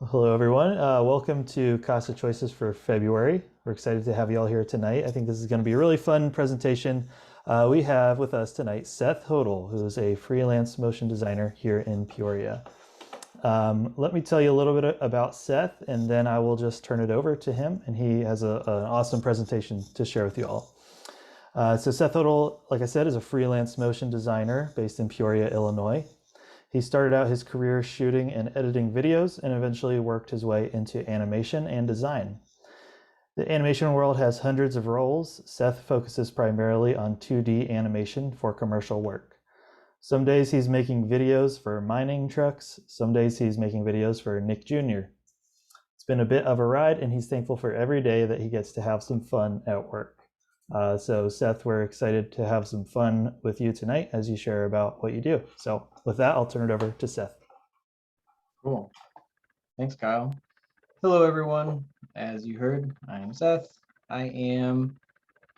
Hello, everyone. Welcome to CASA Choices for February. We're excited to have you all here tonight. I think this is going to be a really fun presentation. We have with us tonight Seth Hodel, who is a freelance motion designer here in Peoria. Let me tell you a little bit about Seth, and then I will just turn it over to him, and he has an awesome presentation to share with you all. So Seth Hodel, like I said, is a freelance motion designer based in Peoria, Illinois. He started out his career shooting and editing videos and eventually worked his way into animation and design. The animation world has hundreds of roles. Seth focuses primarily on 2D animation for commercial work. Some days he's making videos for mining trucks. Some days he's making videos for Nick Jr. It's been a bit of a ride, and he's thankful for every day that he gets to have some fun at work. So Seth, we're excited to have some fun with you tonight as you share about what you do. So with that, I'll turn it over to Seth. Cool. Thanks, Kyle. Hello, everyone. As you heard, I am Seth. I am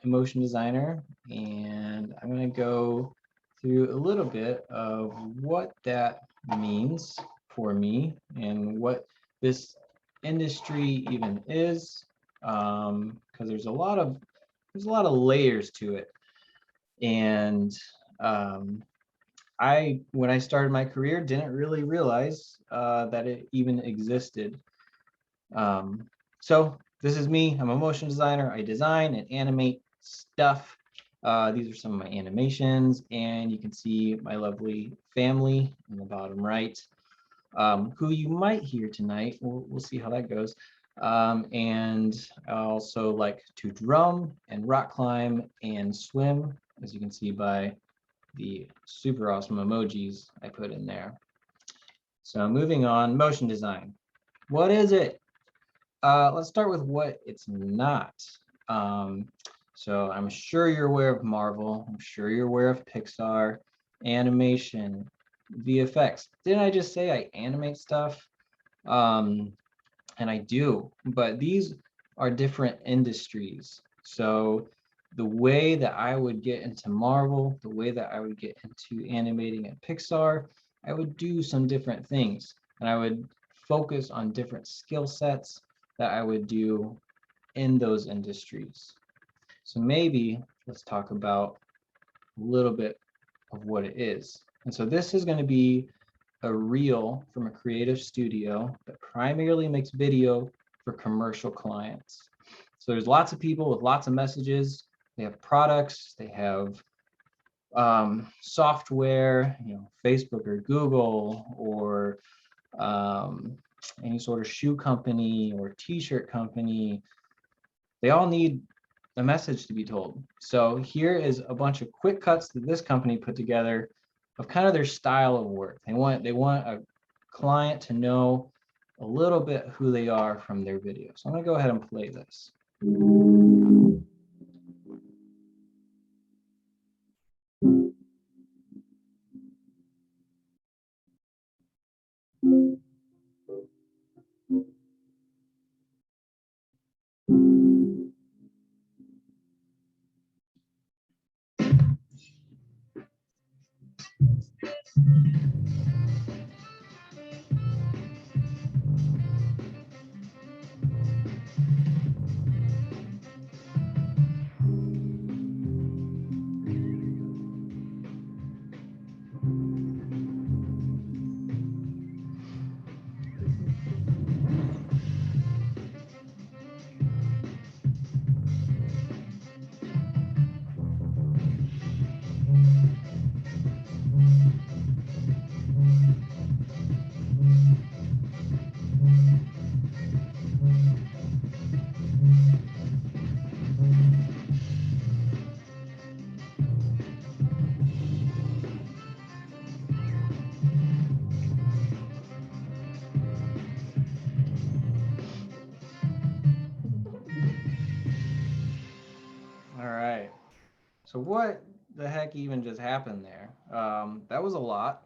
a motion designer, and I'm going to go through a little bit of what that means for me and what this industry even is, because there's a lot of layers to it. And when I started my career, didn't really realize that it even existed. So this is me. I'm a motion designer. I design and animate stuff. These are some of my animations, and you can see my lovely family in the bottom right, who you might hear tonight. We'll see how that goes. And I also like to drum and rock climb and swim, as you can see by the super awesome emojis I put in there. So moving on, motion design. What is it? Let's start with what it's not. So I'm sure you're aware of Marvel. I'm sure you're aware of Pixar, animation, VFX. Didn't I just say I animate stuff? And I do, but these are different industries. So the way that I would get into Marvel, the way that I would get into animating at Pixar, I would do some different things, and I would focus on different skill sets that I would do in those industries. So maybe let's talk about a little bit of what it is. And so this is going to be a reel from a creative studio that primarily makes video for commercial clients. So there's lots of people with lots of messages. They have products, they have software, Facebook or Google, or any sort of shoe company or t-shirt company. They all need a message to be told. So here is a bunch of quick cuts that this company put together of kind of their style of work. They want a client to know a little bit who they are from their video. So I'm going to go ahead and play this. All right. So what the heck even just happened there? That was a lot.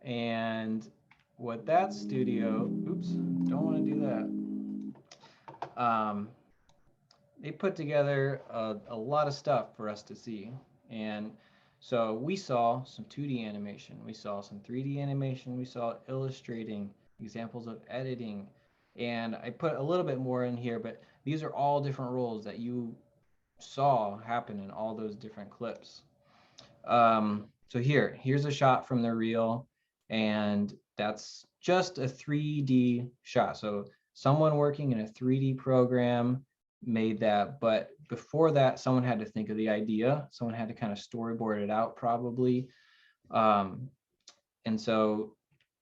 And what that studio, oops, don't want to do that. They put together a lot of stuff for us to see. And so we saw some 2D animation, we saw some 3D animation, we saw illustrating, examples of editing, And I put a little bit more in here, but these are all different roles that you saw happen in all those different clips. So here's a shot from the reel, and that's just a 3D shot. So someone working in a 3D program made that, but before that, someone had to think of the idea. Someone had to kind of storyboard it out probably. And so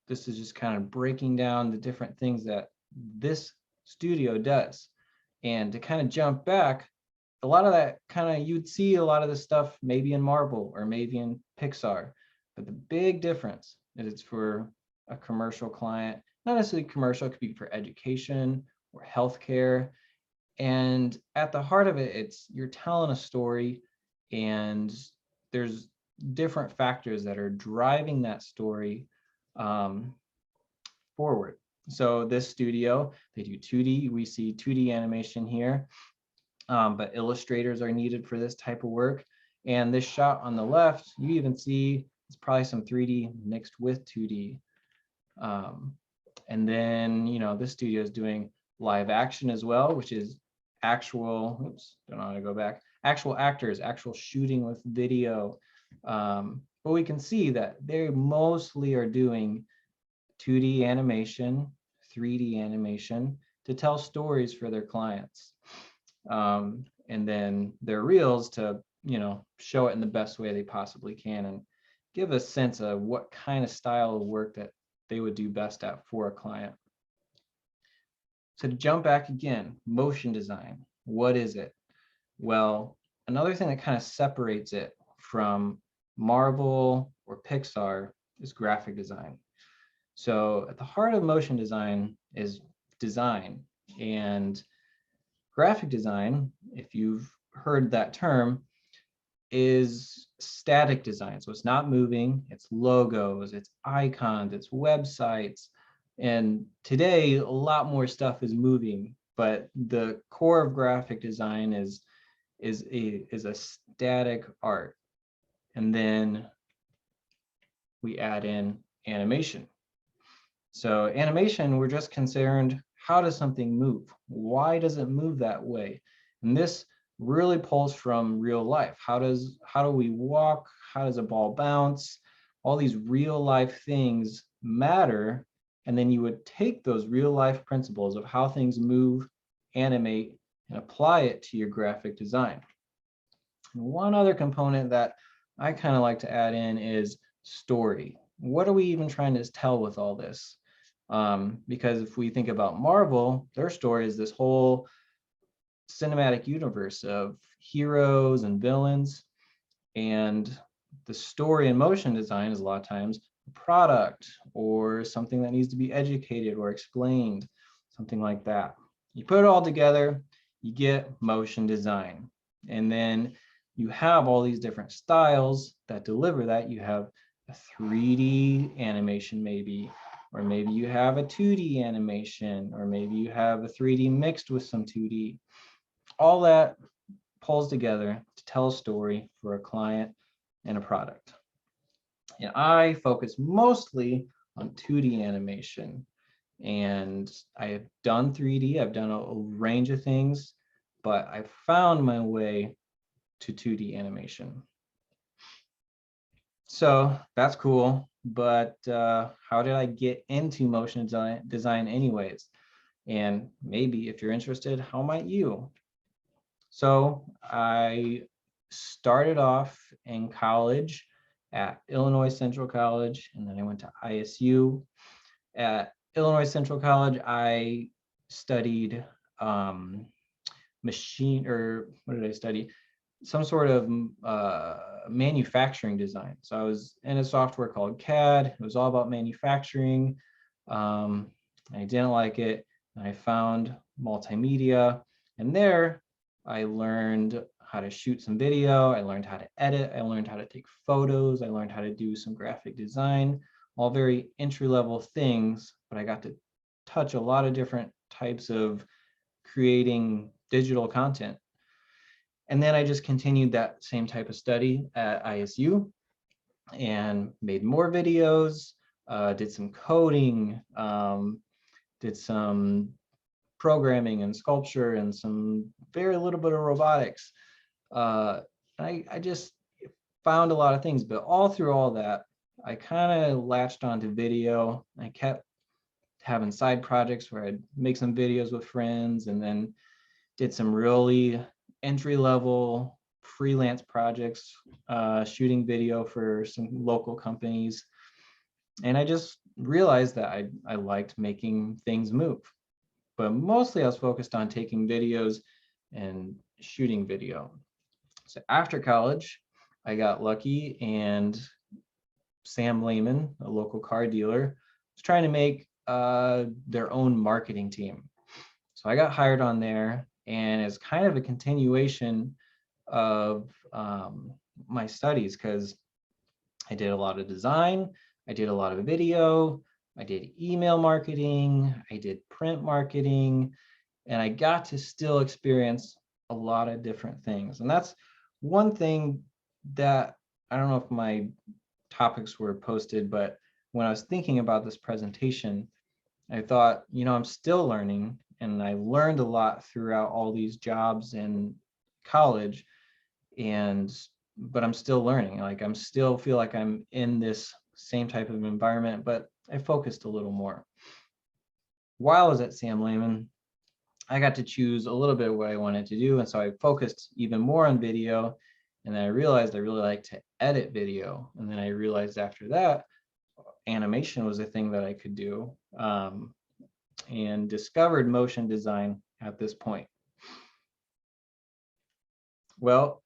this is just kind of breaking down the different things that this studio does. And to kind of jump back, a lot of that kind of, you'd see a lot of this stuff maybe in Marvel or maybe in Pixar, but the big difference is it's for a commercial client, not necessarily commercial, it could be for education or healthcare. And at the heart of it, it's you're telling a story, and there's different factors that are driving that story forward. So this studio, they do 2D, we see 2D animation here. But illustrators are needed for this type of work. And this shot on the left, you even see it's probably some 3D mixed with 2D. And then, this studio is doing live action as well, which is actual, oops, don't know how to go back, actual actors, actual shooting with video. But we can see that they mostly are doing 2D animation, 3D animation to tell stories for their clients. And then their reels to, show it in the best way they possibly can and give a sense of what kind of style of work that they would do best at for a client. So to jump back again, motion design, what is it? Well, another thing that kind of separates it from Marvel or Pixar is graphic design. So at the heart of motion design is design, and graphic design, if you've heard that term, is static design. So it's not moving, it's logos, it's icons, it's websites. And today, a lot more stuff is moving, but the core of graphic design is a static art. And then we add in animation. So animation, we're just concerned, how does something move? Why does it move that way? And this really pulls from real life. How do we walk? How does a ball bounce? All these real life things matter. And then you would take those real life principles of how things move, animate, and apply it to your graphic design. And one other component that I kind of like to add in is story. What are we even trying to tell with all this? Because if we think about Marvel, their story is this whole cinematic universe of heroes and villains. And the story in motion design is a lot of times a product or something that needs to be educated or explained, something like that. You put it all together, you get motion design. And then you have all these different styles that deliver that. You have a 3D animation maybe, or maybe you have a 2D animation, or maybe you have a 3D mixed with some 2D. All that pulls together to tell a story for a client and a product. And I focus mostly on 2D animation. And I have done 3D, I've done a range of things, but I found my way to 2D animation. So that's cool, but how did I get into motion design anyways? And maybe if you're interested, how might you? So I started off in college at Illinois Central College, and then I went to ISU. At Illinois Central College, I studied machine, or what did I study? Some sort of manufacturing design. So I was in a software called CAD. It was all about manufacturing. I didn't like it. And I found multimedia. And there I learned how to shoot some video. I learned how to edit. I learned how to take photos. I learned how to do some graphic design, all very entry-level things, but I got to touch a lot of different types of creating digital content. And then I just continued that same type of study at ISU and made more videos, did some coding, did some programming and sculpture and some very little bit of robotics. I just found a lot of things, but all through all that, I kind of latched onto video. I kept having side projects where I'd make some videos with friends, and then did some really entry-level freelance projects, shooting video for some local companies. And I just realized that I liked making things move. But mostly I was focused on taking videos and shooting video. So after college, I got lucky, and Sam Lehman, a local car dealer, was trying to make their own marketing team. So I got hired on there, and it's kind of a continuation of my studies, because I did a lot of design, I did a lot of video, I did email marketing, I did print marketing, and I got to still experience a lot of different things. And that's one thing that, I don't know if my topics were posted, but when I was thinking about this presentation, I thought, I'm still learning, and I learned a lot throughout all these jobs in college, but I'm still learning. Like, I'm still feel like I'm in this same type of environment, but I focused a little more. While I was at Sam Lehman, I got to choose a little bit of what I wanted to do, and so I focused even more on video. And then I realized I really like to edit video, and then I realized after that animation was a thing that I could do, and discovered motion design at this point. Well,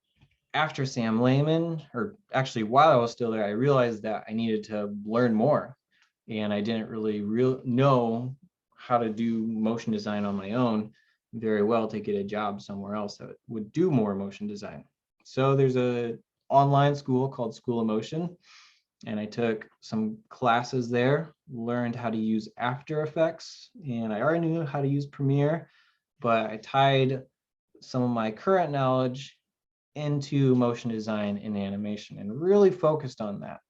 after Sam Lehman, or actually while I was still there, I realized that I needed to learn more, and I didn't really know how to do motion design on my own very well to get a job somewhere else that would do more motion design. So there's a online school called School of Motion, and I took some classes there, learned how to use After Effects, and I already knew how to use Premiere, but I tied some of my current knowledge into motion design and animation and really focused on that.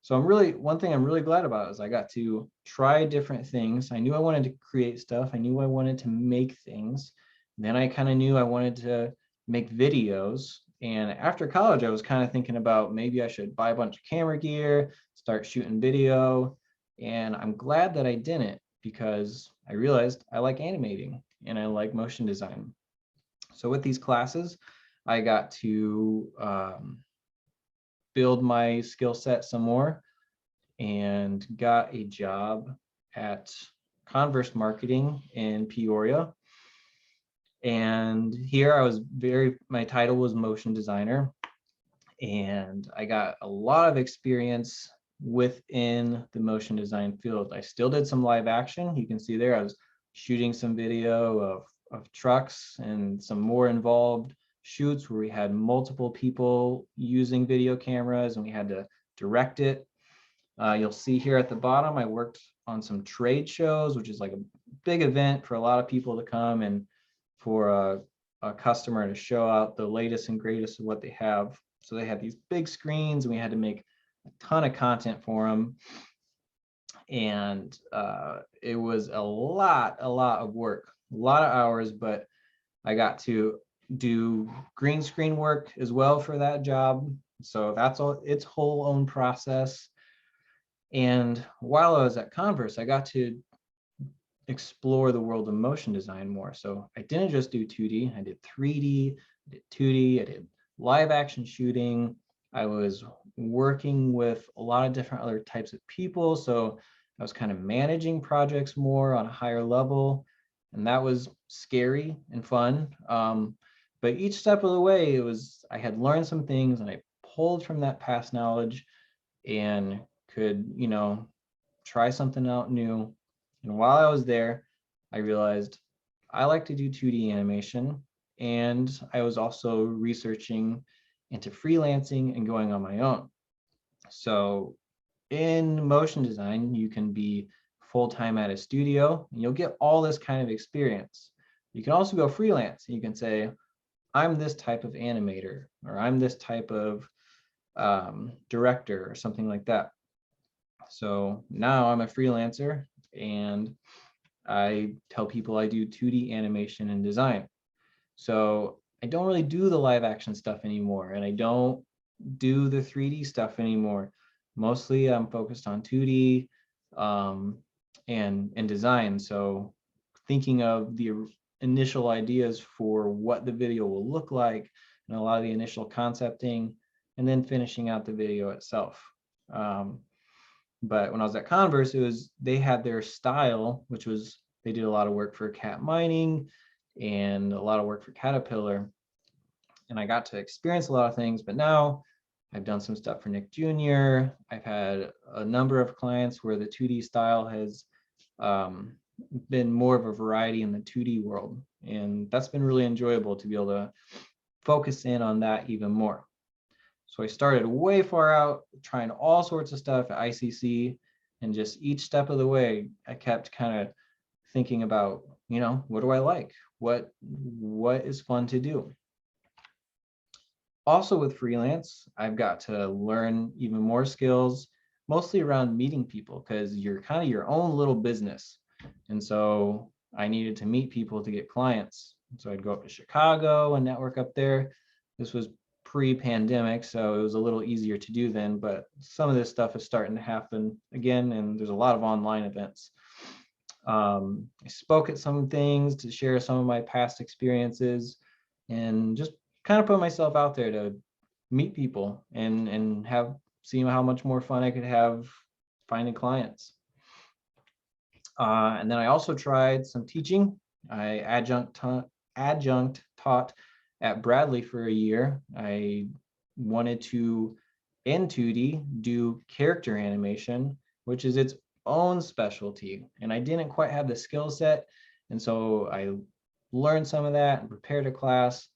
So one thing I'm really glad about is I got to try different things. I knew I wanted to create stuff. I knew I wanted to make things. Then I kind of knew I wanted to make videos. And after college, I was kind of thinking about maybe I should buy a bunch of camera gear, start shooting video. And I'm glad that I didn't, because I realized I like animating and I like motion design. So with these classes, I got to build my skill set some more, and got a job at Converse Marketing in Peoria. And here my title was motion designer, and I got a lot of experience within the motion design field. I still did some live action. You can see there I was shooting some video of trucks and some more involved shoots where we had multiple people using video cameras and we had to direct it. You'll see here at the bottom, I worked on some trade shows, which is like a big event for a lot of people to come and for a customer to show out the latest and greatest of what they have. So they had these big screens and we had to make a ton of content for them. And it was a lot of work, a lot of hours, but I got to do green screen work as well for that job. So that's all its whole own process. And while I was at Converse, I got to explore the world of motion design more. So I didn't just do 2D, I did 3D, I did 2D, I did live action shooting. I was working with a lot of different other types of people. So I was kind of managing projects more on a higher level. And that was scary and fun. But each step of the way, I had learned some things and I pulled from that past knowledge and could, try something out new. And while I was there, I realized I like to do 2D animation. And I was also researching into freelancing and going on my own. So in motion design, you can be full-time at a studio and you'll get all this kind of experience. You can also go freelance and you can say, I'm this type of animator, or I'm this type of director or something like that. So now I'm a freelancer, and I tell people I do 2D animation and design. So I don't really do the live action stuff anymore, and I don't do the 3D stuff anymore. Mostly I'm focused on 2D and design. So thinking of the initial ideas for what the video will look like and a lot of the initial concepting, and then finishing out the video itself. But when I was at Converse, they had their style, which was they did a lot of work for Cat Mining and a lot of work for Caterpillar. And I got to experience a lot of things, but now I've done some stuff for Nick Jr. I've had a number of clients where the 2D style has been more of a variety in the 2D world. And that's been really enjoyable to be able to focus in on that even more. So I started way far out, trying all sorts of stuff at ICC, and just each step of the way, I kept kind of thinking about, what do I like? What is fun to do? Also with freelance, I've got to learn even more skills, mostly around meeting people, because you're kind of your own little business. And so I needed to meet people to get clients. So I'd go up to Chicago and network up there. This was pre-pandemic, so it was a little easier to do then, but some of this stuff is starting to happen again, and there's a lot of online events. I spoke at some things to share some of my past experiences and just kind of put myself out there to meet people and see how much more fun I could have finding clients. And then I also tried some teaching. I adjunct taught at Bradley for a year. I wanted to, in 2D, do character animation, which is its own specialty. And I didn't quite have the skill set. And so I learned some of that and prepared a class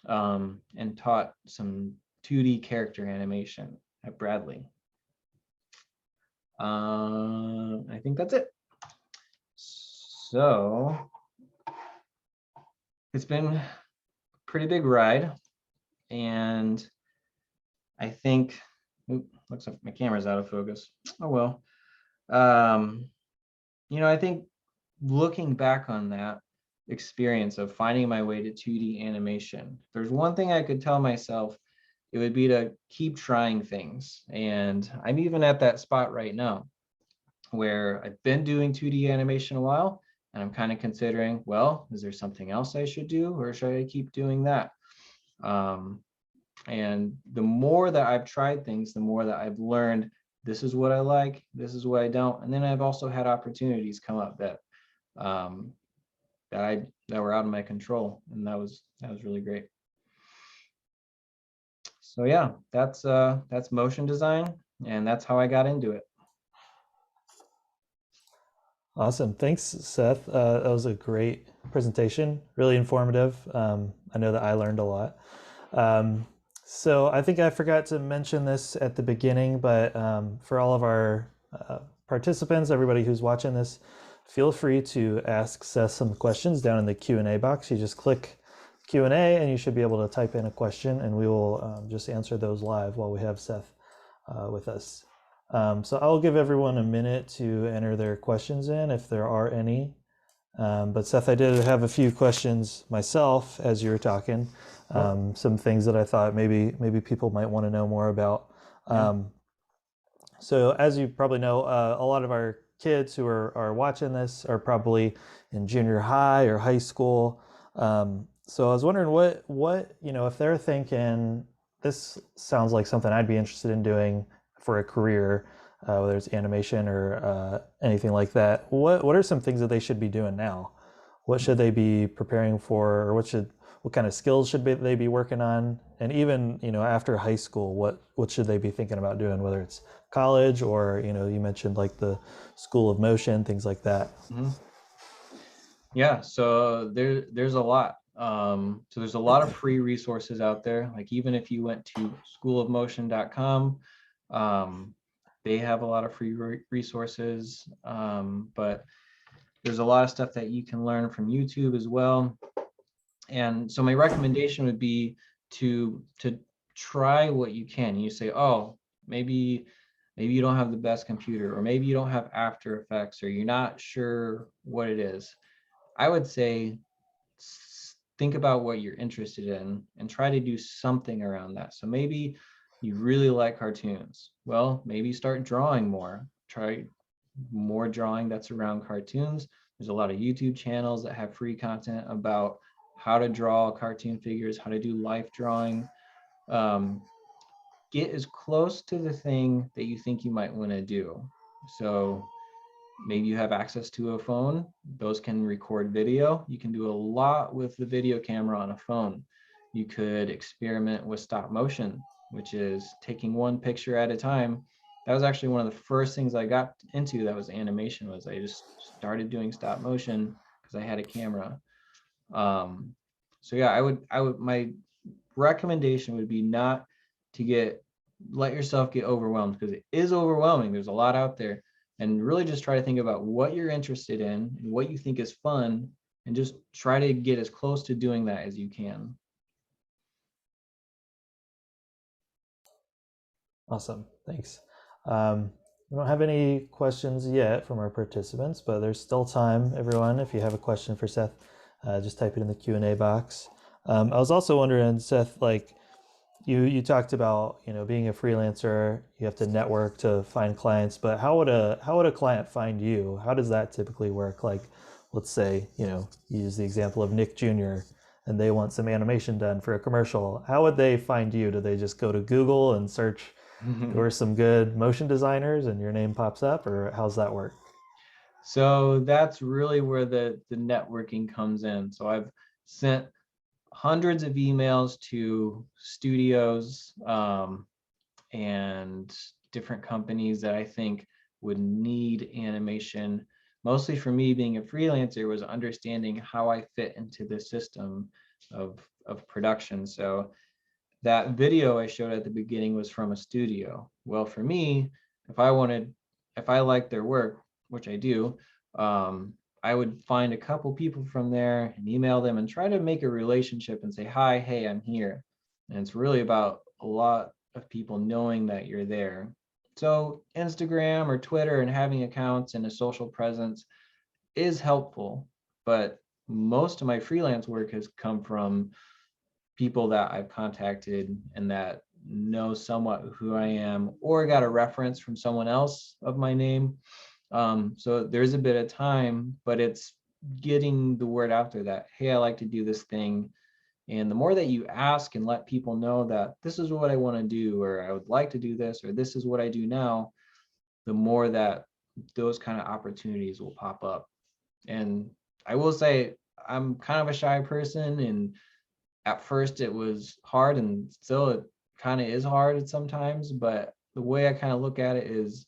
and taught some 2D character animation at Bradley. I think that's it. So it's been a pretty big ride, and I think, looks like my camera's out of focus. Oh well. I think looking back on that experience of finding my way to 2D animation, if there's one thing I could tell myself, it would be to keep trying things. And I'm even at that spot right now where I've been doing 2D animation a while, and I'm kind of considering, well, is there something else I should do, or should I keep doing that? And the more that I've tried things, the more that I've learned, this is what I like, this is what I don't. And then I've also had opportunities come up that that were out of my control, and that was really great. So yeah, that's motion design, and that's how I got into it. Awesome. Thanks, Seth. That was a great presentation, really informative. I know that I learned a lot. So I think I forgot to mention this at the beginning, but for all of our participants, everybody who's watching this, feel free to ask Seth some questions down in the Q&A box. You just click Q&A and you should be able to type in a question, and we will just answer those live while we have Seth with us. So I'll give everyone a minute to enter their questions in if there are any. But Seth, I did have a few questions myself as you were talking. Some things that I thought maybe people might want to know more about. So as you probably know, a lot of our kids who are watching this are probably in junior high or high school. So I was wondering what if they're thinking, this sounds like something I'd be interested in doing for a career, whether it's animation or anything like that. What are some things that they should be doing now? What should they be preparing for, or what kind of skills should they be working on? And even after high school, what should they be thinking about doing, whether it's college or you mentioned like the School of Motion, things like that. Mm-hmm. Yeah, so there's a lot. So there's a lot of free resources out there. Like even if you went to schoolofmotion.com, they have a lot of free resources, but there's a lot of stuff that you can learn from YouTube as well. And so my recommendation would be to try what you can. You say, oh, maybe maybe you don't have the best computer, or maybe you don't have After Effects, or you're not sure what it is, I would say think about what you're interested in and try to do something around that. So maybe you really like cartoons. Well, maybe start drawing more. Try more drawing that's around cartoons. There's a lot of YouTube channels that have free content about how to draw cartoon figures, how to do life drawing. Um, get as close to the thing that you think you might want to do. So maybe you have access to a phone. Those can record video. You can do a lot with the video camera on a phone. You could experiment with stop motion, which is taking one picture at a time. That was actually one of the first things I got into that was animation, was I just started doing stop motion because I had a camera. Um, so yeah, my recommendation would be not to let yourself get overwhelmed, because it is overwhelming. There's a lot out there, and really just try to think about what you're interested in and what you think is fun, and just try to get as close to doing that as you can. Awesome, thanks. We don't have any questions yet from our participants, but there's still time, everyone. If you have a question for Seth, just type it in the Q&A box. I was also wondering, Seth, like you talked about, being a freelancer, you have to network to find clients, but how would a client find you? How does that typically work? Like, let's say, you use the example of Nick Jr. and they want some animation done for a commercial. How would they find you? Do they just go to Google and search, who are some good motion designers, and your name pops up, or how's that work? So that's really where the networking comes in. So I've sent hundreds of emails to studios, and different companies that I think would need animation. Mostly for me, being a freelancer, was understanding how I fit into the system of production. So that video I showed at the beginning was from a studio. Well, for me, if I liked their work, which I do, I would find a couple people from there and email them and try to make a relationship and say, hi, hey, I'm here. And it's really about a lot of people knowing that you're there. So Instagram or Twitter and having accounts and a social presence is helpful, but most of my freelance work has come from people that I've contacted and that know somewhat who I am, or got a reference from someone else of my name. So there's a bit of time, but it's getting the word out there that, hey, I like to do this thing. And the more that you ask and let people know that this is what I want to do, or I would like to do this, or this is what I do now, the more that those kind of opportunities will pop up. And I will say, I'm kind of a shy person, and at first it was hard, and still it kind of is hard at sometimes, but the way I kind of look at it is,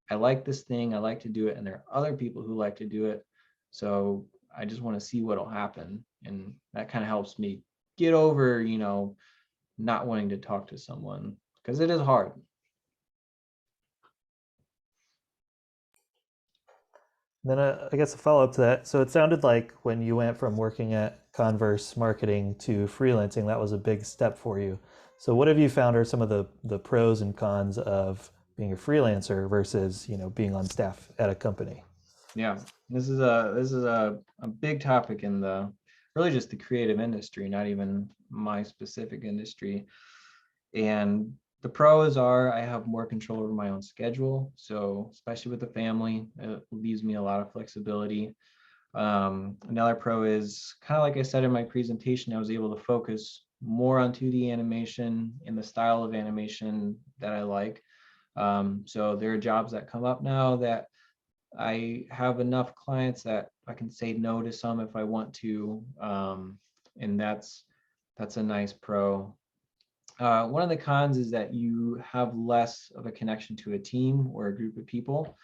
I like this thing, I like to do it, and there are other people who like to do it. So I just want to see what'll happen. And that kind of helps me get over, not wanting to talk to someone, because it is hard. Then I guess a follow up to that. So it sounded like when you went from working at Converse marketing to freelancing, that was a big step for you. So what have you found are some of the pros and cons of being a freelancer versus, being on staff at a company? Yeah, this is a big topic in the really just the creative industry, not even my specific industry. And the pros are, I have more control over my own schedule. So especially with the family, it leaves me a lot of flexibility. Another pro is, kind of like I said in my presentation, I was able to focus more on 2D animation and the style of animation that I like. So there are jobs that come up now that I have enough clients that I can say no to some if I want to. And that's a nice pro. One of the cons is that you have less of a connection to a team or a group of people.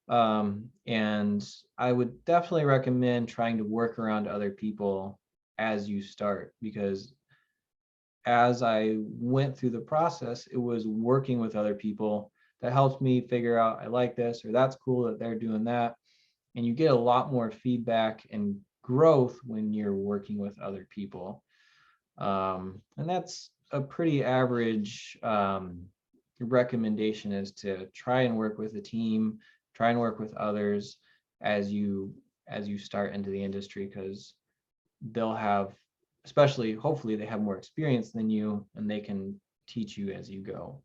And I would definitely recommend trying to work around other people as you start, because as I went through the process, it was working with other people that helped me figure out, I like this, or that's cool that they're doing that. And you get a lot more feedback and growth when you're working with other people. And that's a pretty average recommendation is to try and work with a team, try and work with others as you start into the industry, because they'll have, especially hopefully they have more experience than you, and they can teach you as you go.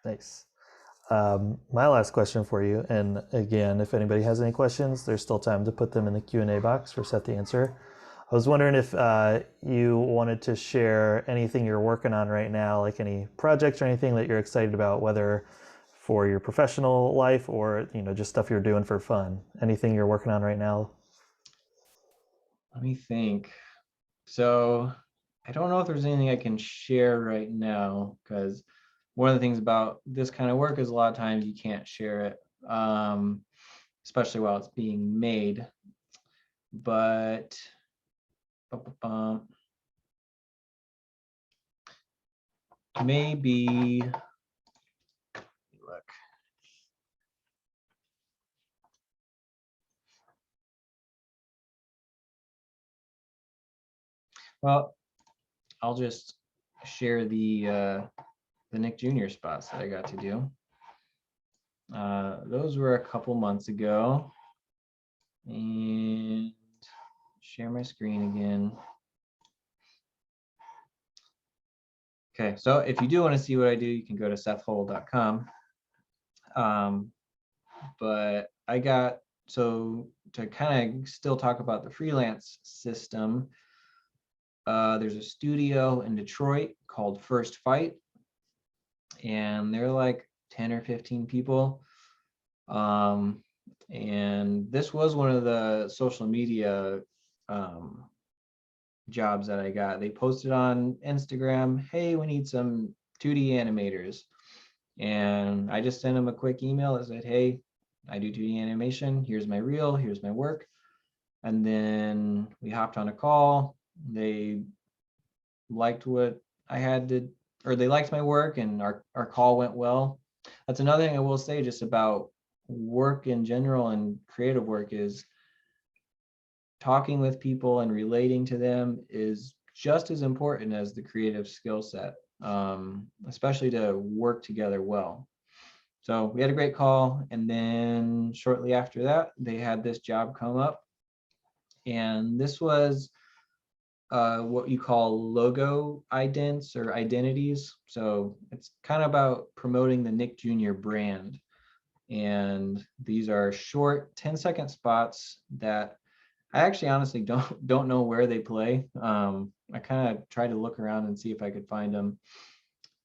Nice. My last question for you, and again, if anybody has any questions, there's still time to put them in the Q&A box for Seth to answer. I was wondering if you wanted to share anything you're working on right now, like any projects or anything that you're excited about, whether for your professional life or just stuff you're doing for fun. Anything you're working on right now? Let me think. So I don't know if there's anything I can share right now, because one of the things about this kind of work is a lot of times you can't share it, especially while it's being made. But maybe look. Well, I'll just share the Nick Jr. spots that I got to do. Those were a couple months ago. And share my screen again. Okay, so if you do want to see what I do, you can go to sethhodel.com. But I got, so to kind of still talk about the freelance system, there's a studio in Detroit called First Fight, and they're like 10 or 15 people. And this was one of the social media jobs that I got. They posted on Instagram, hey, we need some 2D animators. And I just sent them a quick email that said, hey, I do 2D animation. Here's my reel, here's my work. And then we hopped on a call. They liked what I had to, or they liked my work, and our call went well. That's another thing I will say just about work in general and creative work is talking with people and relating to them is just as important as the creative skill set, especially to work together well. So we had a great call, and then shortly after that, they had this job come up, and this was what you call logo idents or identities. So it's kind of about promoting the Nick Jr. brand. And these are short 10-second spots that I actually honestly don't know where they play. I kind of tried to look around and see if I could find them.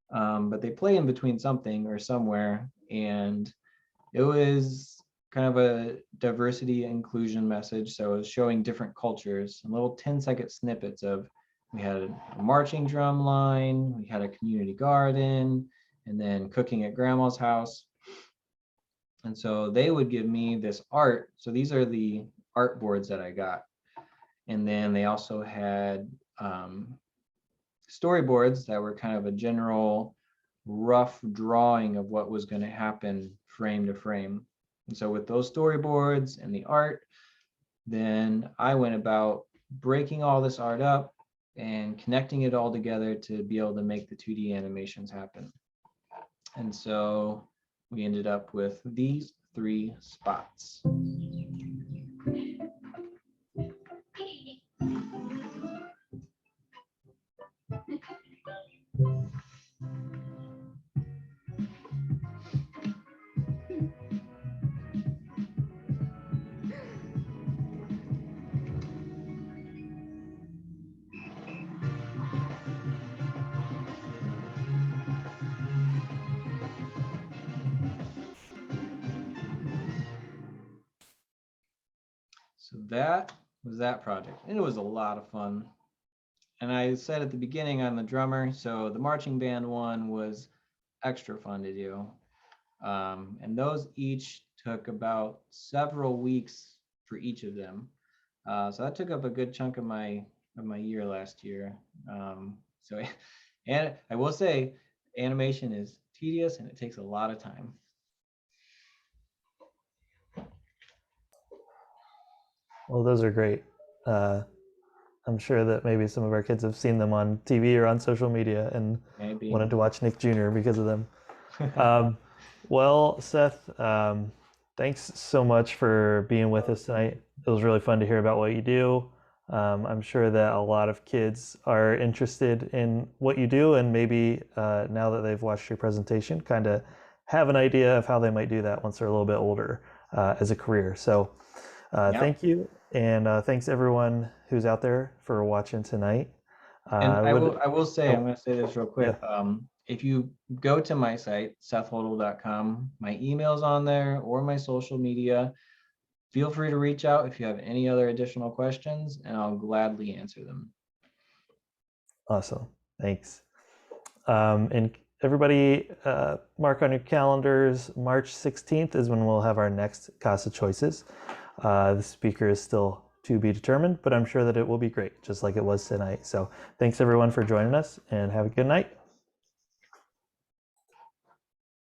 But they play in between something or somewhere. And it was kind of a diversity inclusion message. So it was showing different cultures and little 10-second snippets of, we had a marching drum line, we had a community garden, and then cooking at grandma's house. And so they would give me this art. So these are the art boards that I got. And then they also had storyboards that were kind of a general rough drawing of what was going to happen frame to frame. And so with those storyboards and the art, then I went about breaking all this art up and connecting it all together to be able to make the 2D animations happen. And so we ended up with these 3 spots. So that was that project, and it was a lot of fun. And I said at the beginning, I'm a drummer, so the marching band one was extra fun to do. And those each took about several weeks for each of them. So that took up a good chunk of my year last year. So, and I will say, animation is tedious and it takes a lot of time. Well, those are great. I'm sure that maybe some of our kids have seen them on TV or on social media and Maybe. wanted to watch Nick Jr. because of them. Um, well, Seth, thanks so much for being with us tonight. It was really fun to hear about what you do. I'm sure that a lot of kids are interested in what you do, and maybe now that they've watched your presentation, kind of have an idea of how they might do that once they're a little bit older as a career. So Yeah. thank you, and thanks everyone who's out there for watching tonight. And I would, I will say, I'm oh, going to say this real yeah, quick. If you go to my site, sethhodel.com, my email's on there or my social media. Feel free to reach out if you have any other additional questions, and I'll gladly answer them. awesome. Thanks. And everybody, mark on your calendars. March 16th is when we'll have our next CASA Choices. The speaker is still to be determined, but I'm sure that it will be great, just like it was tonight. So thanks everyone for joining us, and have a good night.